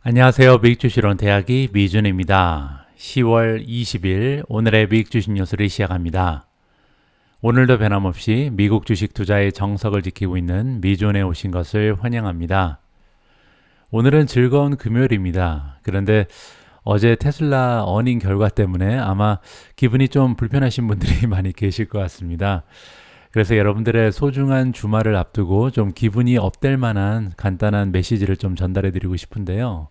안녕하세요. 미국주식론 대학이 미준입니다. 10월 20일 오늘의 미국주식 뉴스를 시작합니다. 오늘도 변함없이 미국 주식 투자의 정석을 지키고 있는 미준에 오신 것을 환영합니다. 오늘은 즐거운 금요일입니다. 그런데 어제 테슬라 어닝 결과 때문에 아마 기분이 좀 불편하신 분들이 많이 계실 것 같습니다. 그래서 여러분들의 소중한 주말을 앞두고 좀 기분이 업될 만한 간단한 메시지를 좀 전달해 드리고 싶은데요.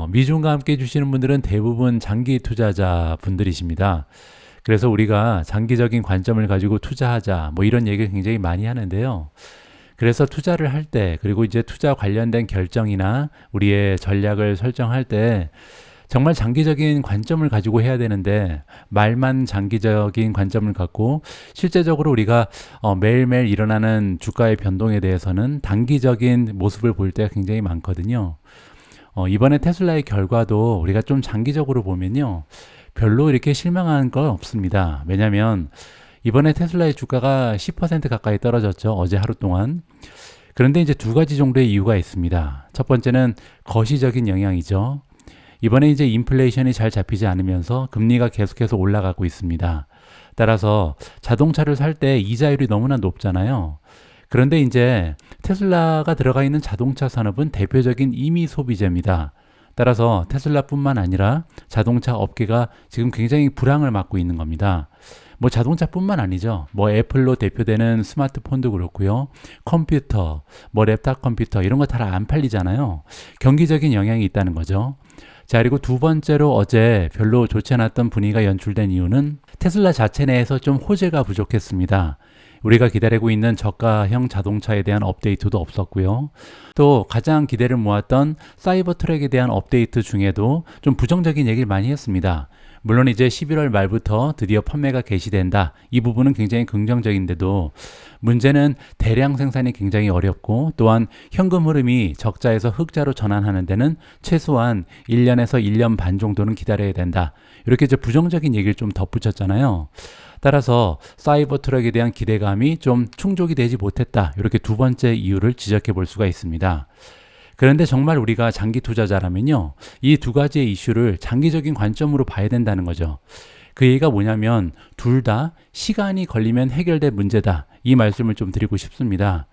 미중과 함께 해주시는 분들은 대부분 장기 투자자 분들이십니다. 그래서 우리가 장기적인 관점을 가지고 투자하자 뭐 이런 얘기를 굉장히 많이 하는데요. 그래서 투자를 할 때 그리고 이제 투자 관련된 결정이나 우리의 전략을 설정할 때 정말 장기적인 관점을 가지고 해야 되는데 말만 장기적인 관점을 갖고 실제적으로 우리가 매일매일 일어나는 주가의 변동에 대해서는 단기적인 모습을 볼 때가 굉장히 많거든요. 이번에 테슬라의 결과도 우리가 좀 장기적으로 보면요. 별로 이렇게 실망한 건 없습니다. 왜냐하면 이번에 테슬라의 주가가 10% 가까이 떨어졌죠. 어제 하루 동안. 그런데 이제 두 가지 정도의 이유가 있습니다. 첫 번째는 거시적인 영향이죠. 이번에 이제 인플레이션이 잘 잡히지 않으면서 금리가 계속해서 올라가고 있습니다. 따라서 자동차를 살 때 이자율이 너무나 높잖아요. 그런데 이제 테슬라가 들어가 있는 자동차 산업은 대표적인 임의 소비재입니다. 따라서 테슬라뿐만 아니라 자동차 업계가 지금 굉장히 불황을 맞고 있는 겁니다. 뭐 자동차뿐만 아니죠. 뭐 애플로 대표되는 스마트폰도 그렇고요. 컴퓨터, 뭐 랩탑 컴퓨터 이런 거 다 안 팔리잖아요. 경기적인 영향이 있다는 거죠. 자, 그리고 두 번째로 어제 별로 좋지 않았던 분위기가 연출된 이유는 테슬라 자체 내에서 좀 호재가 부족했습니다. 우리가 기다리고 있는 저가형 자동차에 대한 업데이트도 없었고요. 또 가장 기대를 모았던 사이버 트랙에 대한 업데이트 중에도 좀 부정적인 얘기를 많이 했습니다. 물론 이제 11월 말부터 드디어 판매가 개시된다. 이 부분은 굉장히 긍정적인데도 문제는 대량 생산이 굉장히 어렵고 또한 현금 흐름이 적자에서 흑자로 전환하는 데는 최소한 1년에서 1년 반 정도는 기다려야 된다. 이렇게 이제 부정적인 얘기를 좀 덧붙였잖아요. 따라서 사이버 트럭에 대한 기대감이 좀 충족이 되지 못했다. 이렇게 두 번째 이유를 지적해 볼 수가 있습니다. 그런데 정말 우리가 장기 투자자라면요. 이 두 가지의 이슈를 장기적인 관점으로 봐야 된다는 거죠. 그 얘기가 뭐냐면 둘 다 시간이 걸리면 해결될 문제다. 이 말씀을 좀 드리고 싶습니다.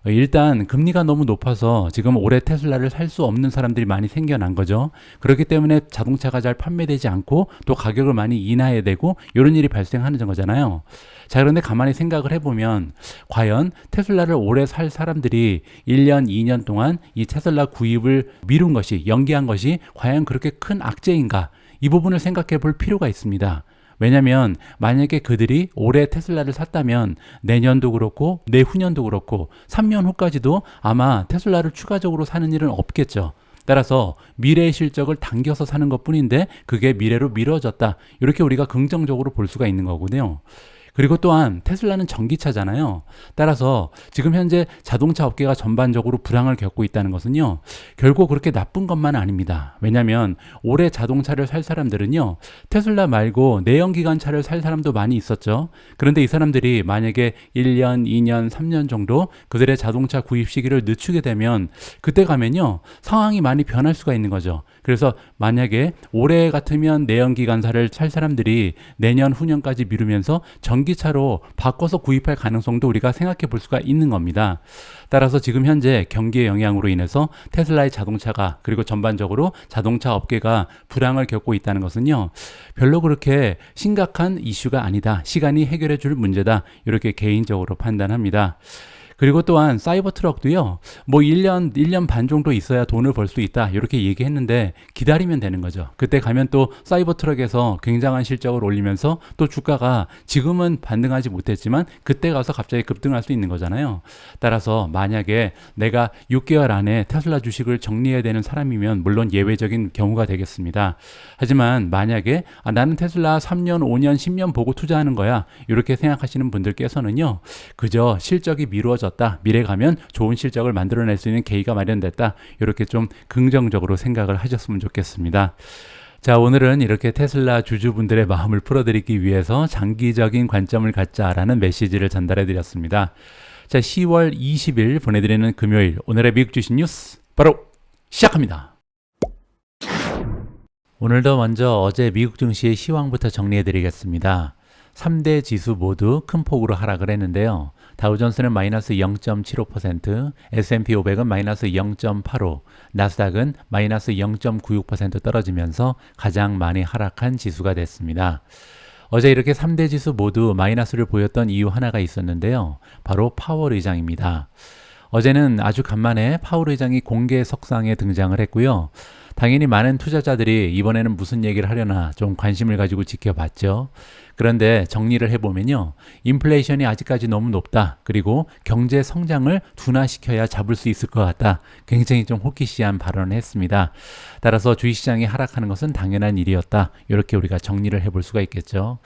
일단 금리가 너무 높아서 지금 올해 테슬라를 살 수 없는 사람들이 많이 생겨난 거죠. 그렇기 때문에 자동차가 잘 판매되지 않고 또 가격을 많이 인하해야 되고 이런 일이 발생하는 거잖아요. 자, 그런데 가만히 생각을 해보면 과연 테슬라를 오래 살 사람들이 1년, 2년 동안 이 테슬라 구입을 미룬 것이 연기한 것이 과연 그렇게 큰 악재인가? 이 부분을 생각해 볼 필요가 있습니다. 왜냐하면 만약에 그들이 올해 테슬라를 샀다면 내년도 그렇고 내후년도 그렇고 3년 후까지도 아마 테슬라를 추가적으로 사는 일은 없겠죠. 따라서 미래의 실적을 당겨서 사는 것뿐인데 그게 미래로 미뤄졌다. 이렇게 우리가 긍정적으로 볼 수가 있는 거군요. 그리고 또한 테슬라는 전기차잖아요. 따라서 지금 현재 자동차 업계가 전반적으로 불황을 겪고 있다는 것은요. 결국 그렇게 나쁜 것만 아닙니다. 왜냐하면 올해 자동차를 살 사람들은요. 테슬라 말고 내연기관차를 살 사람도 많이 있었죠. 그런데 이 사람들이 만약에 1년, 2년, 3년 정도 그들의 자동차 구입 시기를 늦추게 되면 그때 가면요. 상황이 많이 변할 수가 있는 거죠. 그래서 만약에 올해 같으면 내연기관차를 살 사람들이 내년, 후년까지 미루면서 전기차로 바꿔서 구입할 가능성도 우리가 생각해 볼 수가 있는 겁니다. 따라서 지금 현재 경기의 영향으로 인해서 테슬라의 자동차가 그리고 전반적으로 자동차 업계가 불황을 겪고 있다는 것은요. 별로 그렇게 심각한 이슈가 아니다. 시간이 해결해 줄 문제다. 이렇게 개인적으로 판단합니다. 그리고 또한 사이버 트럭도요. 뭐 1년 반 정도 있어야 돈을 벌 수 있다. 이렇게 얘기했는데 기다리면 되는 거죠. 그때 가면 또 사이버 트럭에서 굉장한 실적을 올리면서 또 주가가 지금은 반등하지 못했지만 그때 가서 갑자기 급등할 수 있는 거잖아요. 따라서 만약에 내가 6개월 안에 테슬라 주식을 정리해야 되는 사람이면 물론 예외적인 경우가 되겠습니다. 하지만 만약에 나는 테슬라 3년, 5년, 10년 보고 투자하는 거야. 이렇게 생각하시는 분들께서는요. 그저 실적이 미루어졌다. 미래 가면 좋은 실적을 만들어낼 수 있는 계기가 마련됐다. 이렇게 좀 긍정적으로 생각을 하셨으면 좋겠습니다. 자, 오늘은 이렇게 테슬라 주주분들의 마음을 풀어드리기 위해서 장기적인 관점을 갖자라는 메시지를 전달해 드렸습니다. 자, 10월 20일 보내드리는 금요일 오늘의 미국 주식 뉴스 바로 시작합니다. 오늘도 먼저 어제 미국 증시의 시황부터 정리해 드리겠습니다. 3대 지수 모두 큰 폭으로 하락을 했는데요. 다우존스는 마이너스 0.75%, S&P 500은 마이너스 0.85%, 나스닥은 마이너스 0.96% 떨어지면서 가장 많이 하락한 지수가 됐습니다. 어제 이렇게 3대 지수 모두 마이너스를 보였던 이유 하나가 있었는데요. 바로 파월 의장입니다. 어제는 아주 간만에 파월 의장이 공개 석상에 등장을 했고요. 당연히 많은 투자자들이 이번에는 무슨 얘기를 하려나 좀 관심을 가지고 지켜봤죠. 그런데 정리를 해보면요. 인플레이션이 아직까지 너무 높다. 그리고 경제 성장을 둔화시켜야 잡을 수 있을 것 같다. 굉장히 좀 호기시한 발언을 했습니다. 따라서 주식시장이 하락하는 것은 당연한 일이었다. 이렇게 우리가 정리를 해볼 수가 있겠죠.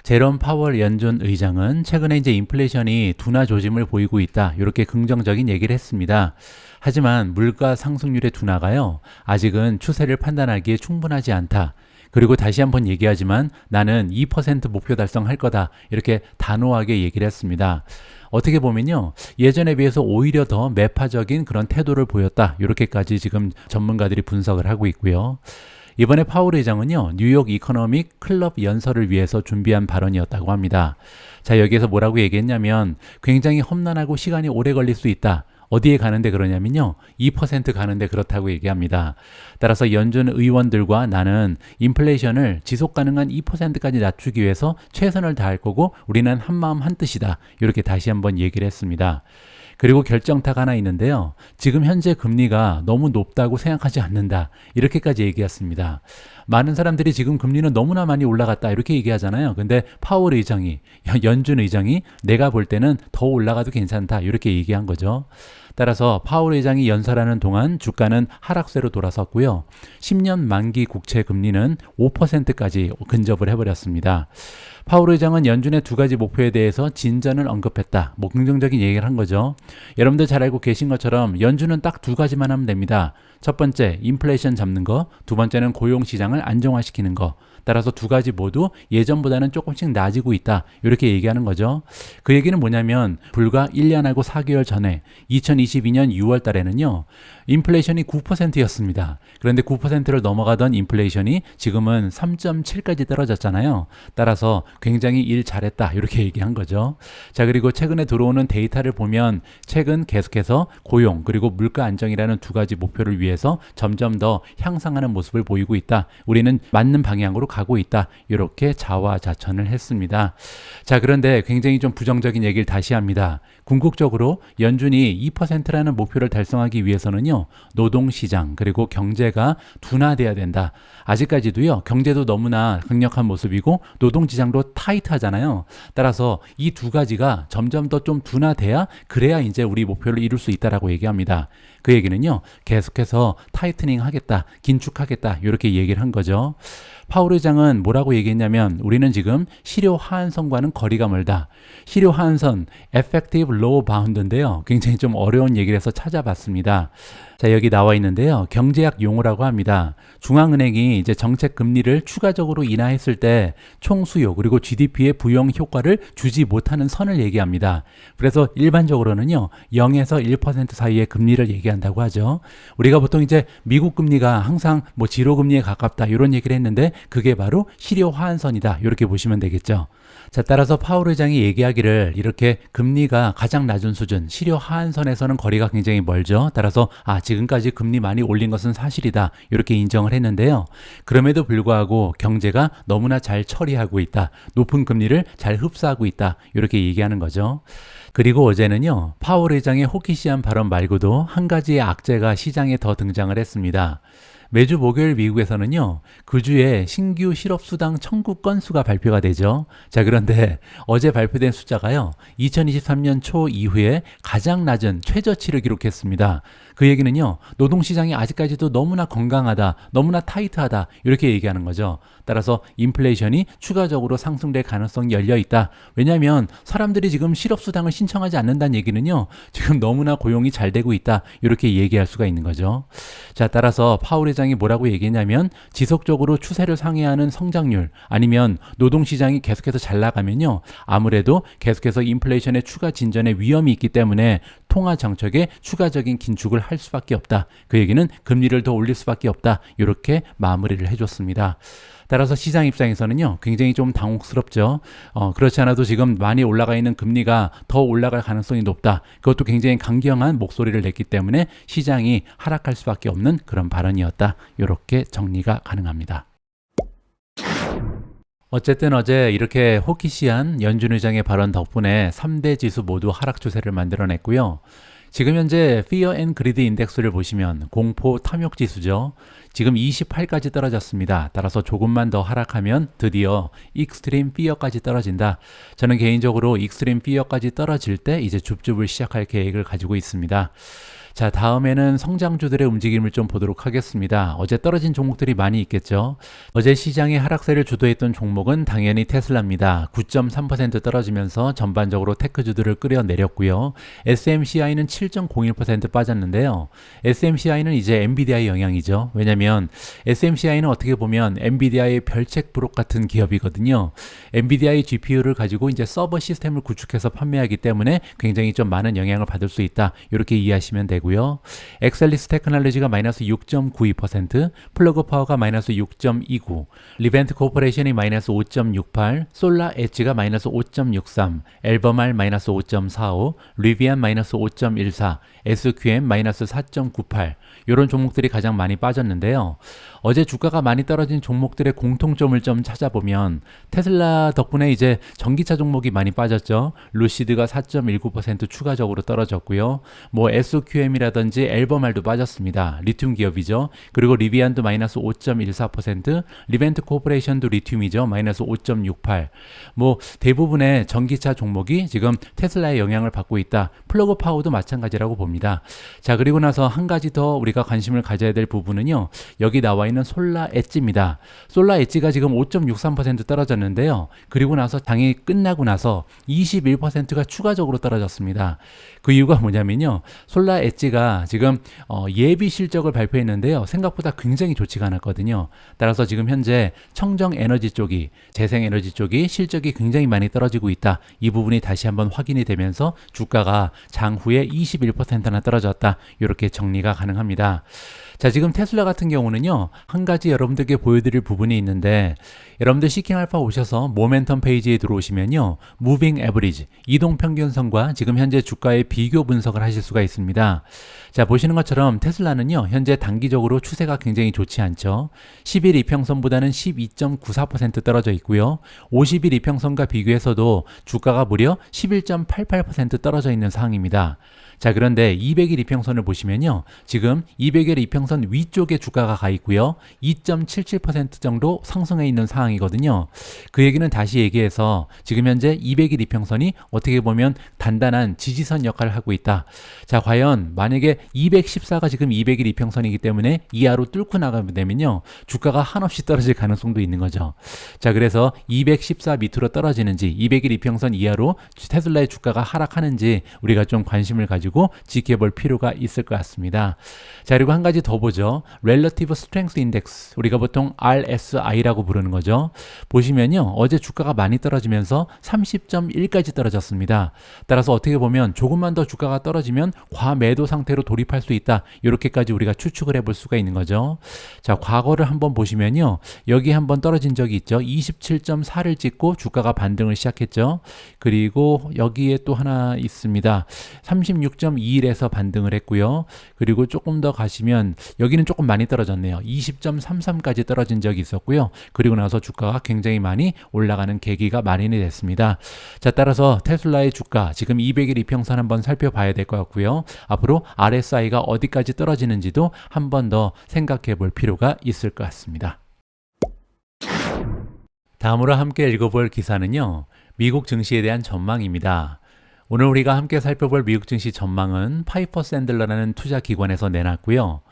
제롬 파월 연준 의장은 최근에 이제 인플레이션이 둔화 조짐을 보이고 있다. 이렇게 긍정적인 얘기를 했습니다. 하지만 물가 상승률의 둔화가요. 아직은 추세를 판단하기에 충분하지 않다. 그리고 다시 한번 얘기하지만 나는 2% 목표 달성할 거다. 이렇게 단호하게 얘기를 했습니다. 어떻게 보면요. 예전에 비해서 오히려 더 매파적인 그런 태도를 보였다. 이렇게까지 지금 전문가들이 분석을 하고 있고요. 이번에 파월 의장은요. 뉴욕 이코노믹 클럽 연설을 위해서 준비한 발언이었다고 합니다. 자, 여기에서 뭐라고 얘기했냐면 굉장히 험난하고 시간이 오래 걸릴 수 있다. 어디에 가는데 그러냐면요. 2% 가는데 그렇다고 얘기합니다. 따라서 연준 의원들과 나는 인플레이션을 지속 가능한 2%까지 낮추기 위해서 최선을 다할 거고 우리는 한마음 한뜻이다. 이렇게 다시 한번 얘기를 했습니다. 그리고 결정타가 하나 있는데요. 지금 현재 금리가 너무 높다고 생각하지 않는다. 이렇게까지 얘기했습니다. 많은 사람들이 지금 금리는 너무나 많이 올라갔다. 이렇게 얘기하잖아요. 근데 파월 의장이, 연준 의장이 내가 볼 때는 더 올라가도 괜찮다. 이렇게 얘기한 거죠. 따라서 파월 의장이 연설하는 동안 주가는 하락세로 돌아섰고요. 10년 만기 국채 금리는 5%까지 근접을 해버렸습니다. 파월 의장은 연준의 두 가지 목표에 대해서 진전을 언급했다. 뭐 긍정적인 얘기를 한 거죠. 여러분들 잘 알고 계신 것처럼 연준은 딱 두 가지만 하면 됩니다. 첫 번째, 인플레이션 잡는 거. 두 번째는 고용 시장을 안정화시키는 거. 따라서 두 가지 모두 예전보다는 조금씩 나아지고 있다. 이렇게 얘기하는 거죠. 그 얘기는 뭐냐면 불과 1년하고 4개월 전에 2022년 6월 달에는요. 인플레이션이 9%였습니다. 그런데 9%를 넘어가던 인플레이션이 지금은 3.7까지 떨어졌잖아요. 따라서 굉장히 일 잘했다. 이렇게 얘기한 거죠. 자, 그리고 최근에 들어오는 데이터를 보면 최근 계속해서 고용 그리고 물가 안정이라는 두 가지 목표를 위해서 점점 더 향상하는 모습을 보이고 있다. 우리는 맞는 방향으로 가고 있다. 이렇게 자화자찬을 했습니다. 자, 그런데 굉장히 좀 부정적인 얘기를 다시 합니다. 궁극적으로 연준이 2%라는 목표를 달성하기 위해서는요. 노동시장 그리고 경제가 둔화돼야 된다. 아직까지도요. 경제도 너무나 강력한 모습이고 노동시장도 타이트하잖아요. 따라서 이 두 가지가 점점 더 좀 둔화돼야 그래야 이제 우리 목표를 이룰 수 있다라고 얘기합니다. 그 얘기는요. 계속해서 타이트닝 하겠다. 긴축하겠다. 이렇게 얘기를 한 거죠. 파월 의장은 뭐라고 얘기했냐면 우리는 지금 실효 하한선과는 거리가 멀다. 실효 하한선, effective low bound인데요. 굉장히 좀 어려운 얘기를 해서 찾아봤습니다. 자, 여기 나와 있는데요. 경제학 용어라고 합니다. 중앙은행이 이제 정책 금리를 추가적으로 인하했을 때 총수요 그리고 GDP의 부용 효과를 주지 못하는 선을 얘기합니다. 그래서 일반적으로는요. 0에서 1% 사이의 금리를 얘기한다고 하죠. 우리가 보통 이제 미국 금리가 항상 뭐 지로 금리에 가깝다 이런 얘기를 했는데 그게 바로 실효 하한선이다. 이렇게 보시면 되겠죠. 자, 따라서 파월 의장이 얘기하기를 이렇게 금리가 가장 낮은 수준, 실효 하한선에서는 거리가 굉장히 멀죠. 따라서 지금까지 금리 많이 올린 것은 사실이다. 이렇게 인정을 했는데요. 그럼에도 불구하고 경제가 너무나 잘 처리하고 있다. 높은 금리를 잘 흡수하고 있다. 이렇게 얘기하는 거죠. 그리고 어제는요. 파월 의장의 호기시한 발언 말고도 한 가지의 악재가 시장에 더 등장을 했습니다. 매주 목요일 미국에서는요. 그 주에 신규 실업수당 청구 건수가 발표가 되죠. 자, 그런데 어제 발표된 숫자가요. 2023년 초 이후에 가장 낮은 최저치를 기록했습니다. 그 얘기는요. 노동시장이 아직까지도 너무나 건강하다, 너무나 타이트하다 이렇게 얘기하는 거죠. 따라서 인플레이션이 추가적으로 상승될 가능성이 열려있다. 왜냐하면 사람들이 지금 실업수당을 신청하지 않는다는 얘기는요. 지금 너무나 고용이 잘 되고 있다. 이렇게 얘기할 수가 있는 거죠. 자, 따라서 파월 부사장이 뭐라고 얘기했냐면 지속적으로 추세를 상회하는 성장률 아니면 노동시장이 계속해서 잘 나가면요. 아무래도 계속해서 인플레이션의 추가 진전의 위험이 있기 때문에 통화 정책에 추가적인 긴축을 할 수밖에 없다. 그 얘기는 금리를 더 올릴 수밖에 없다. 이렇게 마무리를 해줬습니다. 따라서 시장 입장에서는요, 굉장히 좀 당혹스럽죠. 그렇지 않아도 지금 많이 올라가 있는 금리가 더 올라갈 가능성이 높다. 그것도 굉장히 강경한 목소리를 냈기 때문에 시장이 하락할 수밖에 없는 그런 발언이었다. 이렇게 정리가 가능합니다. 어쨌든 어제 이렇게 호키시한 연준 의장의 발언 덕분에 3대 지수 모두 하락 추세를 만들어냈고요. 지금 현재 Fear and Greed 인덱스를 보시면 공포 탐욕 지수죠. 지금 28까지 떨어졌습니다. 따라서 조금만 더 하락하면 드디어 Extreme Fear까지 떨어진다. 저는 개인적으로 Extreme Fear까지 떨어질 때 이제 줍줍을 시작할 계획을 가지고 있습니다. 자, 다음에는 성장주들의 움직임을 좀 보도록 하겠습니다. 어제 떨어진 종목들이 많이 있겠죠. 어제 시장의 하락세를 주도했던 종목은 당연히 테슬라입니다. 9.3% 떨어지면서 전반적으로 테크주들을 끌어내렸고요. SMCI는 7.01% 빠졌는데요. SMCI는 이제 엔비디아의 영향이죠. 왜냐하면 SMCI는 어떻게 보면 엔비디아의 별책 부록 같은 기업이거든요. 엔비디아의 GPU를 가지고 이제 서버 시스템을 구축해서 판매하기 때문에 굉장히 좀 많은 영향을 받을 수 있다. 이렇게 이해하시면 되고요. 엑셀리스 테크놀로지가 마이너스 6.92%, 플러그 파워가 마이너스 6.29, 리벤트 코퍼레이션이 마이너스 5.68, 솔라 엣지가 마이너스 5.63, 앨범알 마이너스 5.45, 리비안 마이너스 5.14, SQM 마이너스 4.98 이런 종목들이 가장 많이 빠졌는데요. 어제 주가가 많이 떨어진 종목들의 공통점을 좀 찾아보면 테슬라 덕분에 이제 전기차 종목이 많이 빠졌죠. 루시드가 4.19% 추가적으로 떨어졌고요. 뭐 SQM이라든지 앨범알도 빠졌습니다. 리튬 기업이죠. 그리고 리비안도 마이너스 5.14%, 리벤트 코퍼레이션도 리튬이죠. 마이너스 5.68. 뭐 대부분의 전기차 종목이 지금 테슬라의 영향을 받고 있다. 플러그 파워도 마찬가지라고 봅니다. 자, 그리고 나서 한 가지 더 우리가 관심을 가져야 될 부분은요. 여기 나와 있는 솔라 엣지입니다. 솔라 엣지가 지금 5.63% 떨어졌는데요. 그리고 나서 장이 끝나고 나서 21%가 추가적으로 떨어졌습니다. 그 이유가 뭐냐면요. 솔라 엣지가 지금 예비 실적을 발표했는데요. 생각보다 굉장히 좋지가 않았거든요. 따라서 지금 현재 청정 에너지 쪽이, 재생 에너지 쪽이 실적이 굉장히 많이 떨어지고 있다. 이 부분이 다시 한번 확인이 되면서 주가가 장후에 21%나 떨어졌다. 이렇게 정리가 가능합니다. 자, 지금 테슬라 같은 경우는요, 한 가지 여러분들께 보여드릴 부분이 있는데, 여러분들 시킹알파 오셔서 모멘텀 페이지에 들어오시면요, 무빙 에버리지, 이동평균선과 지금 현재 주가의 비교 분석을 하실 수가 있습니다. 자, 보시는 것처럼 테슬라는요, 현재 단기적으로 추세가 굉장히 좋지 않죠. 10일 이평선보다는 12.94% 떨어져 있고요. 50일 이평선과 비교해서도 주가가 무려 11.88% 떨어져 있는 상황입니다. 자, 그런데 200일 이평선을 보시면요. 지금 200일 이평선 위쪽에 주가가 가 있고요. 2.77% 정도 상승해 있는 상황이거든요. 그 얘기는 다시 얘기해서 지금 현재 200일 이평선이 어떻게 보면 단단한 지지선 역할을 하고 있다. 자, 과연 만약에 214가 지금 200일 이평선이기 때문에 이하로 뚫고 나가게 되면요. 주가가 한없이 떨어질 가능성도 있는 거죠. 자, 그래서 214 밑으로 떨어지는지 200일 이평선 이하로 테슬라의 주가가 하락하는지 우리가 좀 관심을 가지고 지켜볼 필요가 있을 것 같습니다. 자, 그리고 한 가지 더 보죠. Relative Strength Index, 우리가 보통 RSI라고 부르는 거죠. 보시면요, 어제 주가가 많이 떨어지면서 30.1까지 떨어졌습니다. 따라서 어떻게 보면 조금만 더 주가가 떨어지면 과매도 상태로 돌입할 수 있다. 이렇게까지 우리가 추측을 해볼 수가 있는 거죠. 자, 과거를 한번 보시면요, 여기 한번 떨어진 적이 있죠. 27.4를 찍고 주가가 반등을 시작했죠. 그리고 여기에 또 하나 있습니다. 36.21에서 반등을 했고요. 그리고 조금 더 가시면 여기는 조금 많이 떨어졌네요. 20.33까지 떨어진 적이 있었고요. 그리고 나서 주가가 굉장히 많이 올라가는 계기가 마련이 됐습니다. 자, 따라서 테슬라의 주가 지금 200일 이평선 한번 살펴봐야 될 것 같고요. 앞으로 RSI가 어디까지 떨어지는지도 한 번 더 생각해 볼 필요가 있을 것 같습니다. 다음으로 함께 읽어볼 기사는요. 미국 증시에 대한 전망입니다. 오늘 우리가 함께 살펴볼 미국 증시 전망은 파이퍼 샌들러라는 투자 기관에서 내놨고요.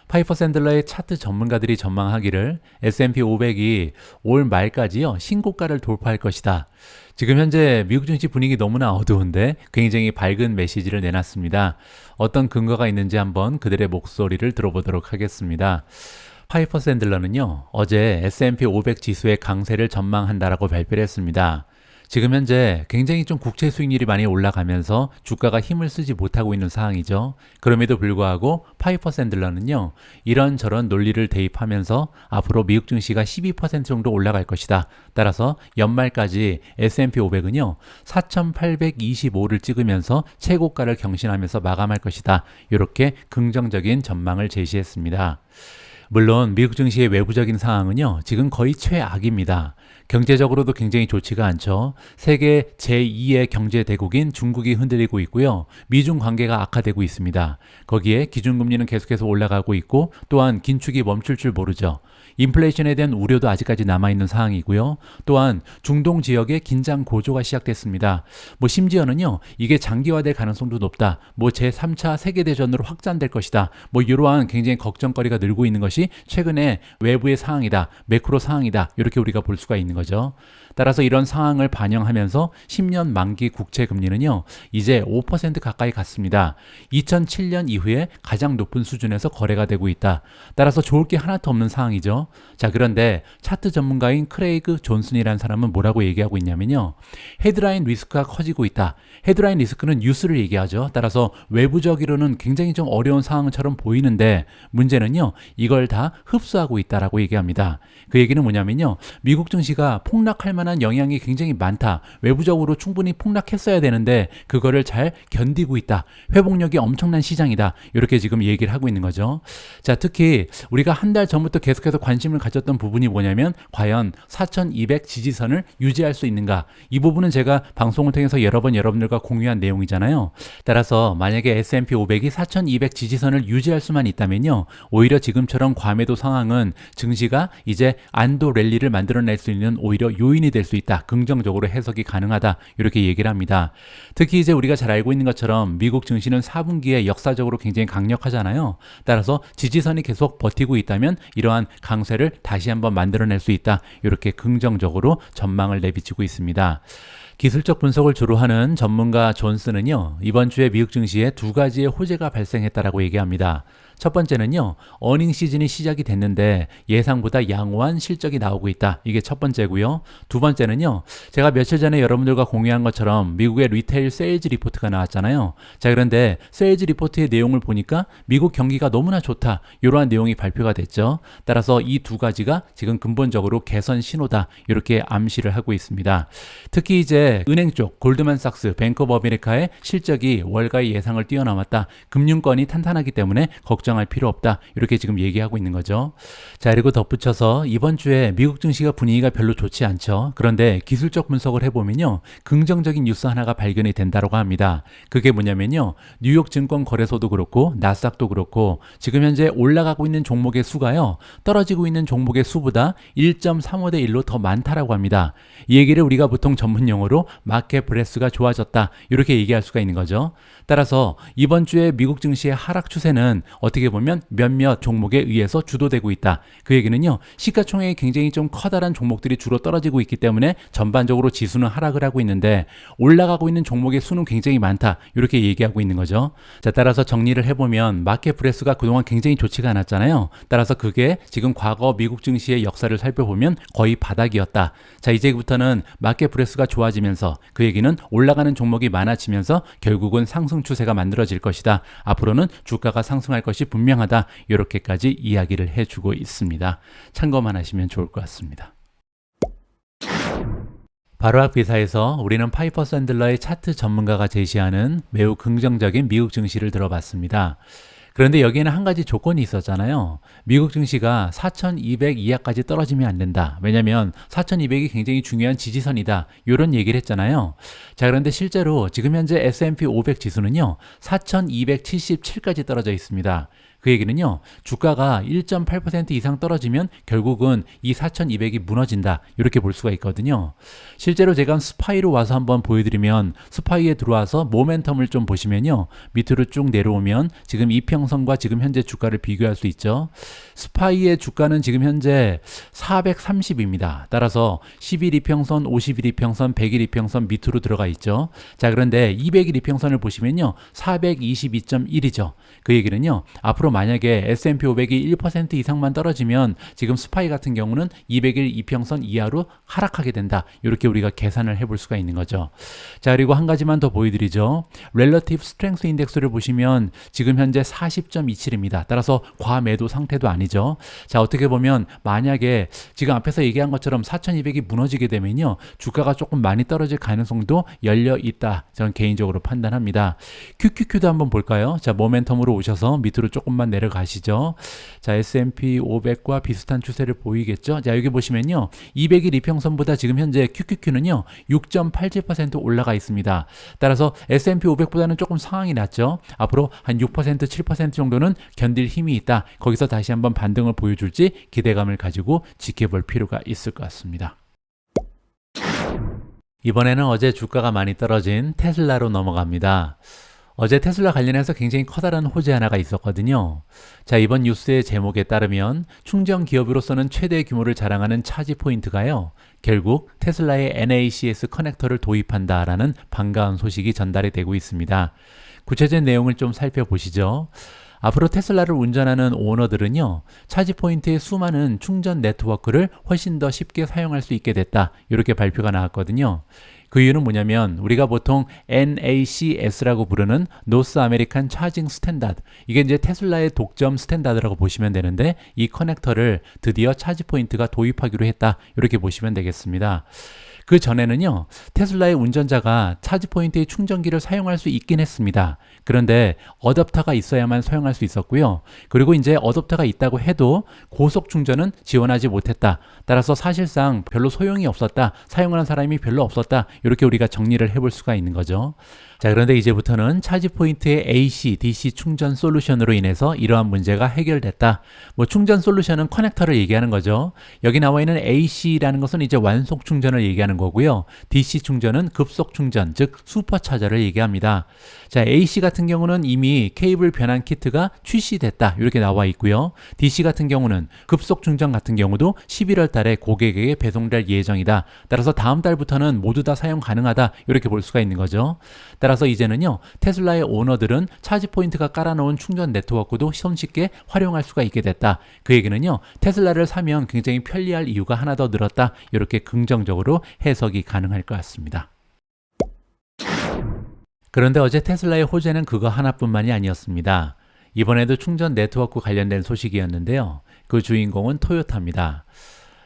파이퍼 샌들러의 차트 전문가들이 전망하기를 S&P 500이 올 말까지요, 신고가를 돌파할 것이다. 지금 현재 미국 증시 분위기 너무나 어두운데 굉장히 밝은 메시지를 내놨습니다. 어떤 근거가 있는지 한번 그들의 목소리를 들어보도록 하겠습니다. 파이퍼 샌들러는요, 어제 S&P 500 지수의 강세를 전망한다라고 발표를 했습니다. 지금 현재 굉장히 좀 국채 수익률이 많이 올라가면서 주가가 힘을 쓰지 못하고 있는 상황이죠. 그럼에도 불구하고 파이퍼 샌들러는요, 이런저런 논리를 대입하면서 앞으로 미국 증시가 12% 정도 올라갈 것이다. 따라서 연말까지 S&P 500은요, 4,825를 찍으면서 최고가를 경신하면서 마감할 것이다. 이렇게 긍정적인 전망을 제시했습니다. 물론 미국 증시의 외부적인 상황은요, 지금 거의 최악입니다. 경제적으로도 굉장히 좋지가 않죠. 세계 제2의 경제 대국인 중국이 흔들리고 있고요. 미중 관계가 악화되고 있습니다. 거기에 기준금리는 계속해서 올라가고 있고 또한 긴축이 멈출 줄 모르죠. 인플레이션에 대한 우려도 아직까지 남아있는 상황이고요. 또한 중동 지역의 긴장 고조가 시작됐습니다. 심지어는요, 이게 장기화될 가능성도 높다. 제3차 세계대전으로 확장될 것이다. 이러한 굉장히 걱정거리가 늘고 있는 것이 최근에 외부의 상황이다. 매크로 상황이다. 이렇게 우리가 볼 수가 있는 거죠. 따라서 이런 상황을 반영하면서 10년 만기 국채 금리는요, 이제 5% 가까이 갔습니다. 2007년 이후에 가장 높은 수준에서 거래가 되고 있다. 따라서 좋을 게 하나도 없는 상황이죠. 자, 그런데 차트 전문가인 크레이그 존슨이라는 사람은 뭐라고 얘기하고 있냐면요, 헤드라인 리스크가 커지고 있다. 헤드라인 리스크는 뉴스를 얘기하죠. 따라서 외부적으로는 굉장히 좀 어려운 상황처럼 보이는데 문제는요, 이걸 다 흡수하고 있다라고 얘기합니다. 그 얘기는 뭐냐면요, 미국 증시가 폭락할 만한 영향이 굉장히 많다. 외부적으로 충분히 폭락했어야 되는데 그거를 잘 견디고 있다. 회복력이 엄청난 시장이다. 이렇게 지금 얘기를 하고 있는 거죠. 자, 특히 우리가 한 달 전부터 계속해서 관심을 가졌던 부분이 뭐냐면 과연 4,200 지지선을 유지할 수 있는가? 이 부분은 제가 방송을 통해서 여러 번 여러분들과 공유한 내용이잖아요. 따라서 만약에 S&P 500이 4,200 지지선을 유지할 수만 있다면요, 오히려 지금처럼 과매도 상황은 증시가 이제 안도 랠리를 만들어낼 수 있는 오히려 요인이 될 수 있다. 긍정적으로 해석이 가능하다. 이렇게 얘기를 합니다. 특히 이제 우리가 잘 알고 있는 것처럼 미국 증시는 4분기에 역사적으로 굉장히 강력하잖아요. 따라서 지지선이 계속 버티고 있다면 이러한 강세를 다시 한번 만들어낼 수 있다. 이렇게 긍정적으로 전망을 내비치고 있습니다. 기술적 분석을 주로 하는 전문가 존슨은요, 이번 주에 미국 증시에 두 가지의 호재가 발생했다라고 얘기합니다. 첫 번째는요, 어닝 시즌이 시작이 됐는데 예상보다 양호한 실적이 나오고 있다. 이게 첫 번째고요. 두 번째는요, 제가 며칠 전에 여러분들과 공유한 것처럼 미국의 리테일 세일즈 리포트가 나왔잖아요. 자, 그런데 세일즈 리포트의 내용을 보니까 미국 경기가 너무나 좋다. 이러한 내용이 발표가 됐죠. 따라서 이 두 가지가 지금 근본적으로 개선 신호다. 이렇게 암시를 하고 있습니다. 특히 이제 은행 쪽 골드만삭스, 뱅크 오브 아메리카의 실적이 월가의 예상을 뛰어넘었다. 금융권이 탄탄하기 때문에 걱정할 필요 없다. 이렇게 지금 얘기하고 있는 거죠. 자, 그리고 덧붙여서 이번 주에 미국 증시가 분위기가 별로 좋지 않죠. 그런데 기술적 분석을 해보면요, 긍정적인 뉴스 하나가 발견이 된다고 합니다. 그게 뭐냐면요, 뉴욕 증권 거래소도 그렇고 나스닥도 그렇고 지금 현재 올라가고 있는 종목의 수가요, 떨어지고 있는 종목의 수보다 1.35대 1로 더 많다라고 합니다. 이 얘기를 우리가 보통 전문 용어로 마켓 브레스가 좋아졌다. 이렇게 얘기할 수가 있는 거죠. 따라서 이번 주에 미국 증시의 하락 추세는 어떻게 보면 몇몇 종목에 의해서 주도되고 있다. 그 얘기는요, 시가총액이 굉장히 좀 커다란 종목들이 주로 떨어지고 있기 때문에 전반적으로 지수는 하락을 하고 있는데 올라가고 있는 종목의 수는 굉장히 많다. 이렇게 얘기하고 있는 거죠. 자, 따라서 정리를 해보면 마켓 브레스가 그동안 굉장히 좋지가 않았잖아요. 따라서 그게 지금 과거 미국 증시의 역사를 살펴보면 거의 바닥이었다. 자, 이제부터는 마켓 브레스가 좋아지면서 그 얘기는 올라가는 종목이 많아지면서 결국은 상승 추세가 만들어질 것이다. 앞으로는 주가가 상승할 것이 분명하다. 이렇게까지 이야기를 해주고 있습니다. 참고만 하시면 좋을 것 같습니다. 바로악 비사에서 우리는 파이퍼 샌들러의 차트 전문가가 제시하는 매우 긍정적인 미국 증시를 들어봤습니다. 그런데 여기에는 한 가지 조건이 있었잖아요. 미국 증시가 4,200 이하까지 떨어지면 안 된다. 왜냐하면 4,200이 굉장히 중요한 지지선이다. 이런 얘기를 했잖아요. 자, 그런데 실제로 지금 현재 S&P 500 지수는요, 4,277까지 떨어져 있습니다. 그 얘기는요, 주가가 1.8% 이상 떨어지면 결국은 이 4,200이 무너진다. 이렇게 볼 수가 있거든요. 실제로 제가 스파이로 와서 한번 보여드리면, 스파이에 들어와서 모멘텀을 좀 보시면요, 밑으로 쭉 내려오면 지금 이평선과 지금 현재 주가를 비교할 수 있죠. 스파이의 주가는 지금 현재 430입니다. 따라서 10일 이평선, 50일 이평선, 100일 이평선 밑으로 들어가 있죠. 자, 그런데 200일 이평선을 보시면요, 422.1이죠. 그 얘기는요, 앞으로 앞으로 만약에 S&P 500이 1% 이상만 떨어지면 지금 스파이 같은 경우는 200일 이평선 이하로 하락하게 된다. 이렇게 우리가 계산을 해볼 수가 있는 거죠. 자, 그리고 한 가지만 더 보여드리죠. Relative Strength Index를 보시면 지금 현재 40.27입니다. 따라서 과매도 상태도 아니죠. 자, 어떻게 보면 만약에 지금 앞에서 얘기한 것처럼 4200이 무너지게 되면요, 주가가 조금 많이 떨어질 가능성도 열려 있다. 저는 개인적으로 판단합니다. QQQ도 한번 볼까요? 자, 모멘텀으로 오셔서 밑으로 조금만 내려가시죠. 자, S&P 500과 비슷한 추세를 보이겠죠? 자, 여기 보시면요, 200일 이평선보다 지금 현재 QQQ는요 6.87% 올라가 있습니다. 따라서 S&P 500보다는 조금 상황이 낮죠. 앞으로 한 6%, 7% 정도는 견딜 힘이 있다. 거기서 다시 한번 반등을 보여줄지 기대감을 가지고 지켜볼 필요가 있을 것 같습니다. 이번에는 어제 주가가 많이 떨어진 테슬라로 넘어갑니다. 어제 테슬라 관련해서 굉장히 커다란 호재 하나가 있었거든요. 자, 이번 뉴스의 제목에 따르면 충전 기업으로서는 최대 규모를 자랑하는 차지 포인트가요, 결국 테슬라의 NACS 커넥터를 도입한다라는 반가운 소식이 전달이 되고 있습니다. 구체적인 내용을 좀 살펴보시죠. 앞으로 테슬라를 운전하는 오너들은요, 차지 포인트의 수많은 충전 네트워크를 훨씬 더 쉽게 사용할 수 있게 됐다. 이렇게 발표가 나왔거든요. 그 이유는 뭐냐면 우리가 보통 NACS라고 부르는 노스 아메리칸 차징 스탠다드, 이게 이제 테슬라의 독점 스탠다드라고 보시면 되는데, 이 커넥터를 드디어 차지 포인트가 도입하기로 했다. 이렇게 보시면 되겠습니다. 그 전에는요, 테슬라의 운전자가 차지 포인트의 충전기를 사용할 수 있긴 했습니다. 그런데 어댑터가 있어야만 사용할 수 있었고요. 그리고 이제 어댑터가 있다고 해도 고속 충전은 지원하지 못했다. 따라서 사실상 별로 소용이 없었다. 사용하는 사람이 별로 없었다. 이렇게 우리가 정리를 해볼 수가 있는 거죠. 자, 그런데 이제부터는 차지 포인트의 AC, DC 충전 솔루션으로 인해서 이러한 문제가 해결됐다. 충전 솔루션은 커넥터를 얘기하는 거죠. 여기 나와 있는 AC라는 것은 이제 완속 충전을 얘기하는 거고요. DC 충전은 급속 충전, 즉 슈퍼차저를 얘기합니다. 자, AC 같은 경우는 이미 케이블 변환 키트가 출시됐다. 이렇게 나와 있고요. DC 같은 경우는 급속 충전 같은 경우도 11월 달에 고객에게 배송될 예정이다. 따라서 다음 달부터는 모두 다 사용 가능하다. 이렇게 볼 수가 있는 거죠. 따라서 이제는요, 테슬라의 오너들은 차지 포인트가 깔아놓은 충전 네트워크도 손쉽게 활용할 수가 있게 됐다. 그 얘기는요, 테슬라를 사면 굉장히 편리할 이유가 하나 더 늘었다. 이렇게 긍정적으로 해석이 가능할 것 같습니다. 그런데 어제 테슬라의 호재는 그거 하나뿐만이 아니었습니다. 이번에도 충전 네트워크 관련된 소식이었는데요. 그 주인공은 토요타입니다.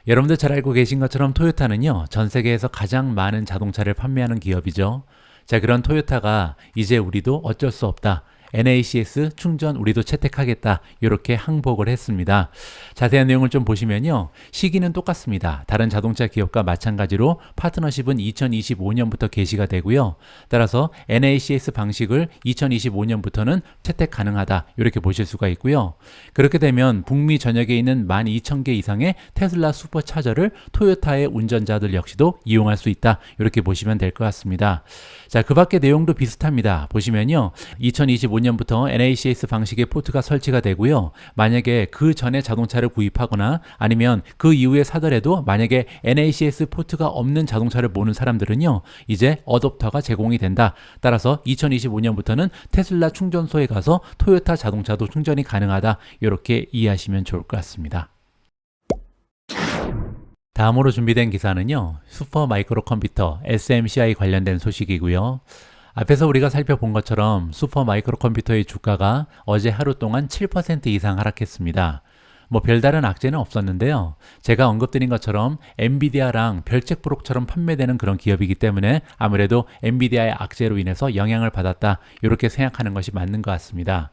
여러분들 잘 알고 계신 것처럼 토요타는요, 전 세계에서 가장 많은 자동차를 판매하는 기업이죠. 자, 그런 토요타가 이제 우리도 어쩔 수 없다. NACS 충전 우리도 채택하겠다. 이렇게 항복을 했습니다. 자세한 내용을 좀 보시면요, 시기는 똑같습니다. 다른 자동차 기업과 마찬가지로 파트너십은 2025년부터 개시가 되고요. 따라서 NACS 방식을 2025년부터는 채택 가능하다. 이렇게 보실 수가 있고요. 그렇게 되면 북미 전역에 있는 12,000개 이상의 테슬라 슈퍼차저를 토요타의 운전자들 역시도 이용할 수 있다. 이렇게 보시면 될 것 같습니다. 자, 그 밖에 내용도 비슷합니다. 보시면요, 2025년부터 NACS 방식의 포트가 설치가 되고요. 만약에 그 전에 자동차를 구입하거나 아니면 그 이후에 사더라도 만약에 NACS 포트가 없는 자동차를 모는 사람들은요, 이제 어댑터가 제공이 된다. 따라서 2025년부터는 테슬라 충전소에 가서 토요타 자동차도 충전이 가능하다. 이렇게 이해하시면 좋을 것 같습니다. 다음으로 준비된 기사는요, 슈퍼 마이크로 컴퓨터 SMCI 관련된 소식이고요. 앞에서 우리가 살펴본 것처럼 슈퍼 마이크로 컴퓨터의 주가가 어제 하루 동안 7% 이상 하락했습니다. 별다른 악재는 없었는데요. 제가 언급드린 것처럼 엔비디아랑 별책부록처럼 판매되는 그런 기업이기 때문에 아무래도 엔비디아의 악재로 인해서 영향을 받았다. 이렇게 생각하는 것이 맞는 것 같습니다.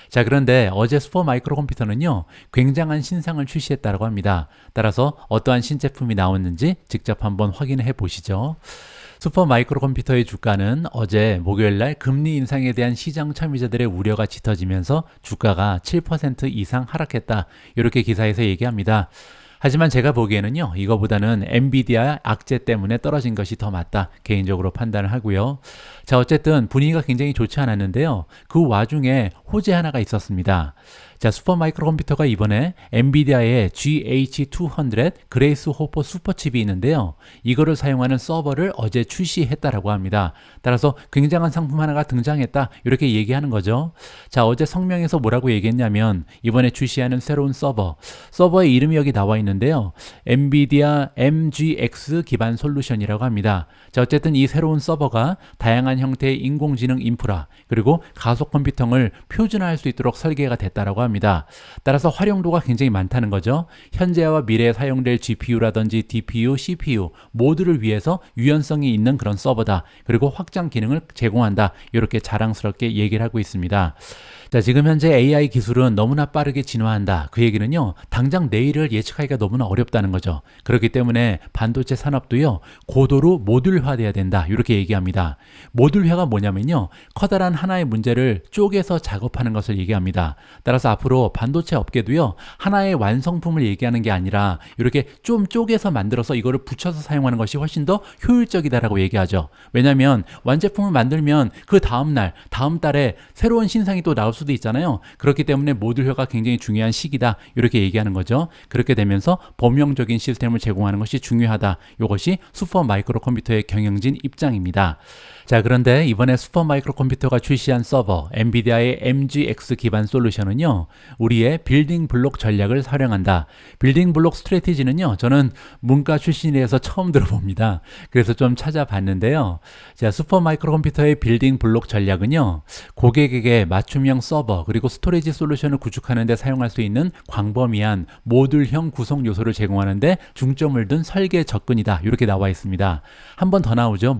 자, 그런데 어제 슈퍼 마이크로 컴퓨터는요, 굉장한 신상을 출시했다고 합니다. 따라서 어떠한 신제품이 나왔는지 직접 한번 확인해 보시죠. 슈퍼 마이크로 컴퓨터의 주가는 어제 목요일날 금리 인상에 대한 시장 참여자들의 우려가 짙어지면서 주가가 7% 이상 하락했다. 이렇게 기사에서 얘기합니다. 하지만 제가 보기에는요, 이거보다는 엔비디아 악재 때문에 떨어진 것이 더 맞다. 개인적으로 판단을 하고요. 자, 어쨌든 분위기가 굉장히 좋지 않았는데요. 그 와중에 호재 하나가 있었습니다. 자, 슈퍼마이크로 컴퓨터가 이번에 엔비디아의 GH200 그레이스 호퍼 슈퍼칩이 있는데요. 이거를 사용하는 서버를 어제 출시했다라고 합니다. 따라서 굉장한 상품 하나가 등장했다, 이렇게 얘기하는 거죠. 자, 어제 성명에서 뭐라고 얘기했냐면 이번에 출시하는 새로운 서버의 이름이 여기 나와 있는데요. 엔비디아 MGX 기반 솔루션이라고 합니다. 자, 어쨌든 이 새로운 서버가 다양한 형태의 인공지능 인프라 그리고 가속 컴퓨팅을 표준화할 수 있도록 설계가 됐다라고 합니다. 따라서 활용도가 굉장히 많다는 거죠. 현재와 미래에 사용될 GPU라든지 DPU, CPU 모두를 위해서 유연성이 있는 그런 서버다. 그리고 확장 기능을 제공한다. 이렇게 자랑스럽게 얘기를 하고 있습니다. 자, 지금 현재 AI 기술은 너무나 빠르게 진화한다. 그 얘기는요, 당장 내일을 예측하기가 너무나 어렵다는 거죠. 그렇기 때문에 반도체 산업도요, 고도로 모듈화돼야 된다. 이렇게 얘기합니다. 모듈화가 뭐냐면요, 커다란 하나의 문제를 쪼개서 작업하는 것을 얘기합니다. 따라서 앞으로 반도체 업계도요, 하나의 완성품을 얘기하는 게 아니라 이렇게 좀 쪼개서 만들어서 이거를 붙여서 사용하는 것이 훨씬 더 효율적이다라고 얘기하죠. 왜냐하면 완제품을 만들면 그 다음 달에 새로운 신상이 또 나올 수도 있잖아요. 그렇기 때문에 모듈화가 굉장히 중요한 시기다, 이렇게 얘기하는 거죠. 그렇게 되면서 범용적인 시스템을 제공하는 것이 중요하다. 이것이 슈퍼 마이크로 컴퓨터의 경영진 입장입니다. 자, 그런데 이번에 슈퍼 마이크로 컴퓨터가 출시한 서버 엔비디아의 MGX 기반 솔루션은요, 우리의 빌딩 블록 전략을 활용한다. 빌딩 블록 스트래티지는요, 저는 문과 출신이라서 처음 들어봅니다. 그래서 좀 찾아봤는데요. 자, 슈퍼 마이크로 컴퓨터의 빌딩 블록 전략은요, 고객에게 맞춤형 서버 그리고 스토리지 솔루션을 구축하는 데 사용할 수 있는 광범위한 모듈형 구성 요소를 제공하는 데 중점을 둔 설계 접근이다. 이렇게 나와 있습니다. 한 번 더 나오죠.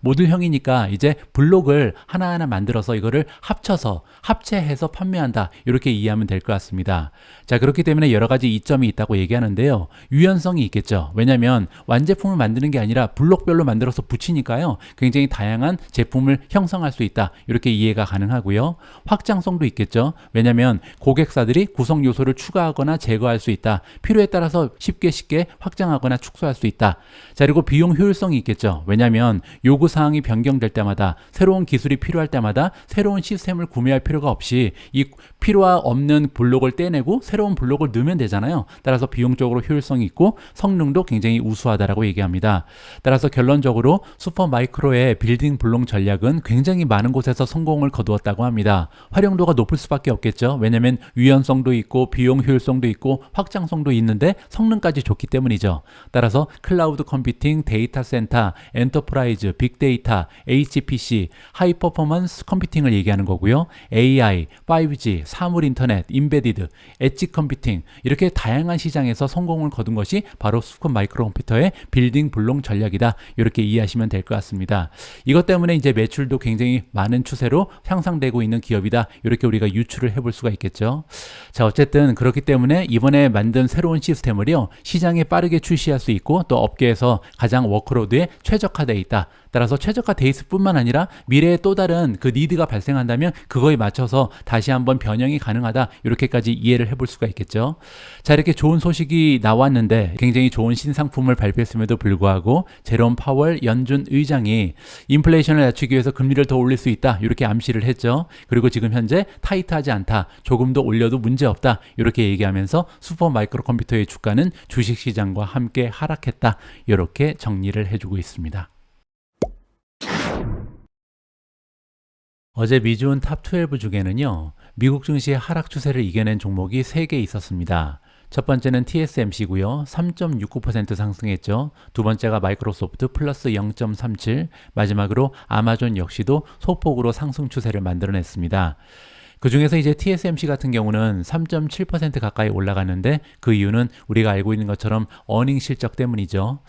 모듈형이니까 이제 블록을 하나하나 만들어서 이거를 합체해서 판매한다. 이렇게 이해하면 될 것 같습니다. 자, 그렇기 때문에 여러 가지 이점이 있다고 얘기하는데요. 유연성이 있겠죠. 왜냐하면 완제품을 만드는 게 아니라 블록별로 만들어서 붙이니까요, 굉장히 다양한 제품을 형성할 수 있다. 이렇게 이해가 가능하고요. 확장성도 있겠죠. 왜냐하면 고객사들이 구성 요소를 추가하거나 제거할 수 있다. 필요에 따라서 쉽게 확장하거나 축소할 수 있다. 자, 그리고 비용 효율성이 있겠죠. 왜냐하면 요구사항이 변경될 때마다, 새로운 기술이 필요할 때마다 새로운 시스템을 구매할 필요가 없이 이 필요 없는 블록을 떼내고 새로운 블록을 넣으면 되잖아요. 따라서 비용적으로 효율성이 있고 성능도 굉장히 우수하다라고 얘기합니다. 따라서 결론적으로 슈퍼 마이크로의 빌딩 블록 전략은 굉장히 많은 곳에서 성공을 거두었다고 합니다. 활용도가 높을 수밖에 없겠죠. 왜냐하면 유연성도 있고 비용 효율성도 있고 확장성도 있는데 성능까지 좋기 때문이죠. 따라서 클라우드 컴퓨팅, 데이터 센터, 엔터프라이즈, 빅데이터, HPC, 하이 퍼포먼스 컴퓨팅을 얘기하는 거고요. AI, 5G, 사물 인터넷, 인베디드, 엣지 컴퓨팅, 이렇게 다양한 시장에서 성공을 거둔 것이 바로 슈퍼 마이크로 컴퓨터의 빌딩 블록 전략이다. 이렇게 이해하시면 될 것 같습니다. 이것 때문에 이제 매출도 굉장히 많은 추세로 향상되고 있는 기업이다. 이렇게 우리가 유추를 해볼 수가 있겠죠. 자, 어쨌든 그렇기 때문에 이번에 만든 새로운 시스템을요, 시장에 빠르게 출시할 수 있고 또 업계에서 가장 워크로드에 최적화되어 있다. 따라서 최적화되어 있을 뿐만 아니라 미래에 또 다른 그 니드가 발생한다면 그거에 맞춰서 다시 한번 변형이 가능하다. 이렇게까지 이해를 해볼 수가 있겠죠. 자, 이렇게 좋은 소식이 나왔는데 굉장히 좋은 신상품을 발표했음에도 불구하고 제롬 파월 연준 의장이 인플레이션을 낮추기 위해서 금리를 더 올릴 수 있다. 이렇게 암시를 했죠. 그리고 지금 현재 타이트하지 않다. 조금 더 올려도 문제없다. 이렇게 얘기하면서 슈퍼 마이크로 컴퓨터의 주가는 주식시장과 함께 하락했다. 이렇게 정리를 해주고 있습니다. 어제 미주은 탑12 중에는요, 미국 증시의 하락 추세를 이겨낸 종목이 3개 있었습니다. 첫 번째는 TSMC고요. 3.69% 상승했죠. 두 번째가 마이크로소프트 플러스 0.37, 마지막으로 아마존 역시도 소폭으로 상승 추세를 만들어냈습니다. 그 중에서 이제 TSMC 같은 경우는 3.7% 가까이 올라가는데 그 이유는 우리가 알고 있는 것처럼 어닝 실적 때문이죠.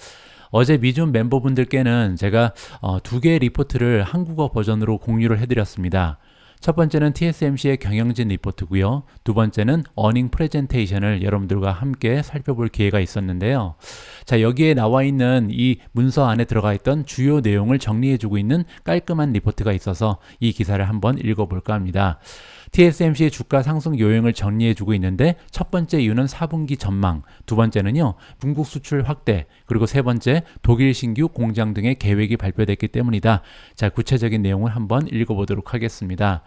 어제 미준 멤버분들께는 제가 2개의 리포트를 한국어 버전으로 공유를 해드렸습니다. 첫 번째는 TSMC의 경영진 리포트고요. 두 번째는 어닝 프레젠테이션을 여러분들과 함께 살펴볼 기회가 있었는데요. 자, 여기에 나와 있는 이 문서 안에 들어가 있던 주요 내용을 정리해주고 있는 깔끔한 리포트가 있어서 이 기사를 한번 읽어볼까 합니다. TSMC의 주가 상승 요인을 정리해주고 있는데 첫 번째 이유는 4분기 전망, 두 번째는요 중국 수출 확대, 그리고 세 번째 독일 신규 공장 등의 계획이 발표됐기 때문이다. 자, 구체적인 내용을 한번 읽어보도록 하겠습니다.